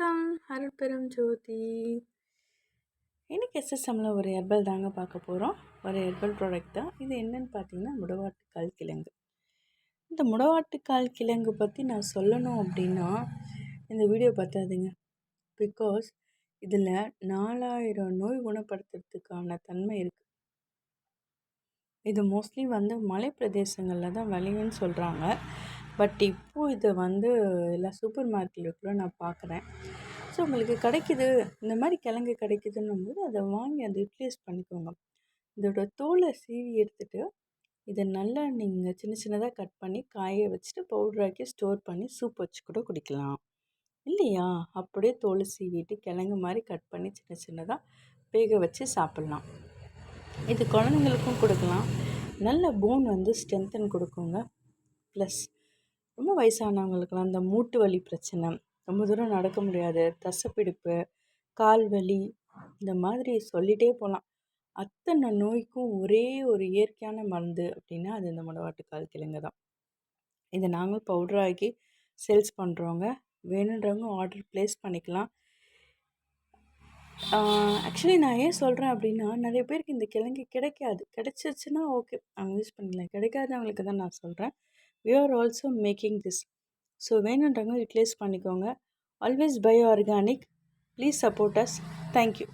வணக்கம். அருட்பெரும் ஜோதி. இன்னைக்கு எஸ்எஸ்எம்ல ஒரு ஹெர்பல் தாங்க பார்க்க போகிறோம். ஒரு ஹெர்பல் ப்ராடக்ட் தான். இது என்னன்னு பார்த்தீங்கன்னா முடவாட்டுக்கால் கிழங்கு. இந்த முடவாட்டுக்கால் கிழங்கு பற்றி நான் சொல்லணும் அப்படின்னா இந்த வீடியோ பார்த்தாதுங்க. பிகாஸ் இதில் 4000 நோய் குணப்படுத்துறதுக்கான தன்மை இருக்குது. இது மோஸ்ட்லி மலை பிரதேசங்களில் தான் விளையும்னு சொல்கிறாங்க. பட் இப்போது இதை எல்லா சூப்பர் மார்க்கெட்டுக்குள்ள நான் பார்க்குறேன். ஸோ உங்களுக்கு கிடைக்கிது, இந்த மாதிரி கிழங்கு கிடைக்குதுன்னும் போது அதை வாங்கி அதை யூட்டிலைஸ் பண்ணிக்கோங்க. இதோட தோலை சீவி எடுத்துகிட்டு இதை நல்லா நீங்கள் சின்ன சின்னதாக கட் பண்ணி காய வச்சுட்டு பவுடராக்கி ஸ்டோர் பண்ணி சூப் வச்சு கூட குடிக்கலாம். இல்லையா, அப்படியே தோலை சீவிட்டு கிழங்கு மாதிரி கட் பண்ணி சின்ன சின்னதாக வேக வச்சு சாப்பிட்லாம். இது குழந்தைங்களுக்கும் கொடுக்கலாம். நல்ல போன் ஸ்ட்ரென்தன் கொடுக்குங்க. ப்ளஸ் ரொம்ப வயசானவங்களுக்கெல்லாம் இந்த மூட்டு வலி பிரச்சனை, ரொம்ப தூரம் நடக்க முடியாது, தசைப்பிடிப்பு, கால் வலி, இந்த மாதிரி சொல்லிகிட்டே போகலாம். அத்தனை நோய்க்கும் ஒரே ஒரு இயற்கையான மருந்து அப்படின்னா அது இந்த முடவாட்டுக்கால் கிழங்கு தான். இதை நாங்கள் பவுடராக்கி சேல்ஸ் பண்ணுறோங்க. வேணுன்றவங்க ஆர்டர் ப்ளேஸ் பண்ணிக்கலாம். ஆக்சுவலி நான் ஏன் சொல்கிறேன் அப்படின்னா, நிறைய பேருக்கு இந்த கிழங்கு கிடைக்காது. கிடைச்சிருச்சுன்னா ஓகே, அவங்க யூஸ் பண்ணிக்கலாம். கிடைக்காதவங்களுக்கு தான் நான் சொல்கிறேன். we are also making this. So வேணுன்றவங்க யூட்டிலைஸ் பண்ணிக்கோங்க. Always buy organic. Please support us. Thank you.